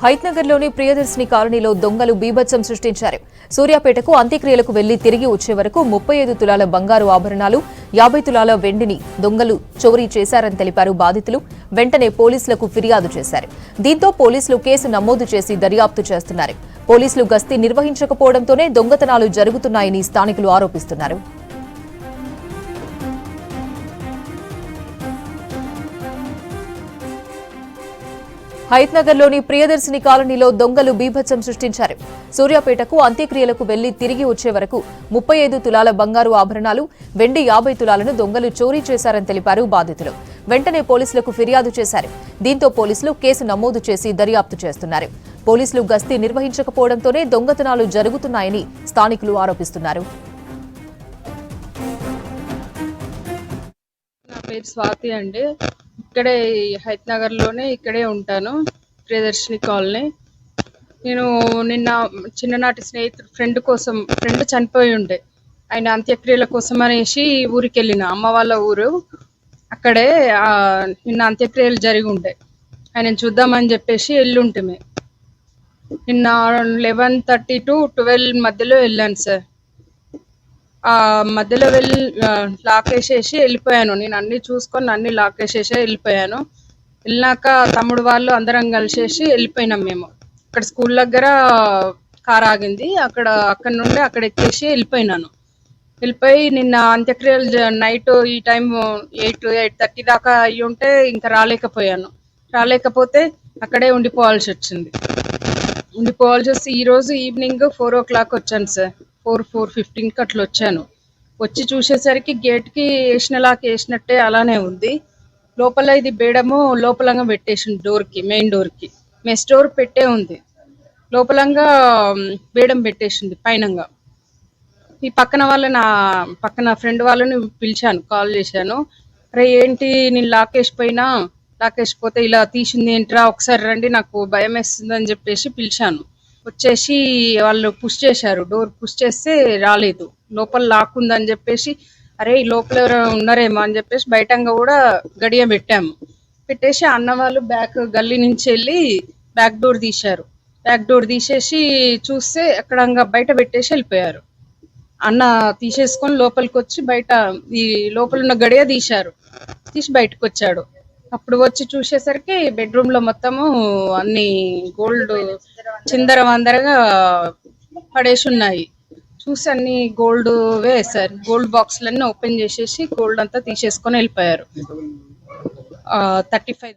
హైత్నగర్లోని ప్రియదర్శిని కాలనీలో దొంగలు బీభత్సం సృష్టించారు. సూర్యాపేటకు అంత్యక్రియలకు వెళ్లి తిరిగి వచ్చే వరకు 35 తులాల బంగారు ఆభరణాలు, 50 తులాల వెండిని దొంగలు చోరీ చేశారని తెలిపారు బాధితులు. వెంటనే పోలీసులకు ఫిర్యాదు చేశారు. దీంతో పోలీసులు కేసు నమోదు చేసి దర్యాప్తు చేస్తున్నారు. పోలీసులు గస్తీ నిర్వహించకపోవడంతోనే దొంగతనాలు జరుగుతున్నాయని స్థానికులు ఆరోపిస్తున్నారు. హైత్నగర్లోని ప్రియదర్శిని కాలనీలో దొంగలు బీభత్సం సృష్టించారు. సూర్యాపేటకు అంత్యక్రియలకు వెళ్లి తిరిగి వచ్చే వరకు 35 తులాల బంగారు ఆభరణాలు, వెండి 50 తులాలను దొంగలు చోరీ చేశారని తెలిపారు బాధితులు. వెంటనే పోలీసులకు ఫిర్యాదు చేశారు. దీంతో పోలీసులు కేసు నమోదు చేసి దర్యాప్తు చేస్తున్నారు. పోలీసులు గస్తీ నిర్వహించకపోవడంతోనే దొంగతనాలు జరుగుతున్నాయని స్థానికులు ఆరోపిస్తున్నారు. నా పేరు స్వాతి అండి. ఇక్కడే హైత్నగర్లోనే ఇక్కడే ఉంటాను, ప్రియదర్శిని కాలనీ. నేను నిన్న చిన్ననాటి స్నేహితుడు ఫ్రెండ్ చనిపోయి ఉండే, ఆయన అంత్యక్రియల కోసం అనేసి ఊరికి వెళ్ళిన, అమ్మ వాళ్ళ ఊరు. అక్కడే నిన్న అంత్యక్రియలు జరిగి ఉండే, ఆయన చూద్దామని చెప్పేసి వెళ్ళుంటే నిన్న 11:30 to 12 మధ్యలో వెళ్ళాను సార్. మధ్యలో వెళ్ళి లాక్ వేసేసి వెళ్ళిపోయాను. నేను అన్ని చూసుకొని అన్ని లాక్ వేసేసి వెళ్ళిపోయాను. వెళ్ళినాక తమ్ముడు వాళ్ళు అందరం కలిసేసి వెళ్ళిపోయినాం. మేము ఇక్కడ స్కూల్ దగ్గర కార్ ఆగింది, అక్కడ నుండి అక్కడ ఎక్కేసి వెళ్ళిపోయినాను. వెళ్ళిపోయి నిన్న అంత్యక్రియలు నైట్ ఈ టైం 8-8:30 దాకా అయ్యి ఉంటే ఇంకా రాలేకపోతే అక్కడే ఉండిపోవాల్సి వచ్చింది. ఈరోజు ఈవినింగ్ 4 o'clock వచ్చాను సార్. 4:15కి అట్లా వచ్చాను. వచ్చి చూసేసరికి గేట్కి వేసినట్టే అలానే ఉంది. లోపల ఇది బేడము లోపలంగా పెట్టేసింది, మెయిన్ డోర్కి. మెస్ డోర్ పెట్టే ఉంది, లోపలంగా బేడం పెట్టేసింది పైనంగా. ఈ పక్కన ఫ్రెండ్ వాళ్ళని పిలిచాను, కాల్ చేశాను. అరే ఏంటి, నేను లాక్ వేసిపోతే ఇలా తీసింది ఏంట్రా, ఒకసారి రండి నాకు భయం వేస్తుందని చెప్పేసి పిలిచాను. వచ్చేసి వాళ్ళు పుష్ చేశారు, డోర్ పుష్ చేస్తే రాలేదు. లోపల లాక్ ఉందని చెప్పేసి అరే లోపల ఎవరైనా ఉన్నారేమో అని చెప్పేసి బయటంగా కూడా గడియ పెట్టేసి అన్న వాళ్ళు గల్లీ నుంచి వెళ్ళి బ్యాక్ డోర్ తీసేసి చూస్తే అక్కడ బయట పెట్టేసి వెళ్ళిపోయారు. అన్న తీసేసుకొని లోపలికి వచ్చి బయట ఈ లోపల ఉన్న గడియ తీసి బయటకు వచ్చాడు. అప్పుడు వచ్చి చూసేసరికి బెడ్రూమ్ లో మొత్తము అన్ని గోల్డ్ చిందరవందరగా పడేసి ఉన్నాయి. చూసి అన్ని గోల్డ్ వేసారు. గోల్డ్ బాక్స్లన్నీ ఓపెన్ చేసేసి గోల్డ్ అంతా తీసేసుకొని వెళ్ళిపోయారు. 35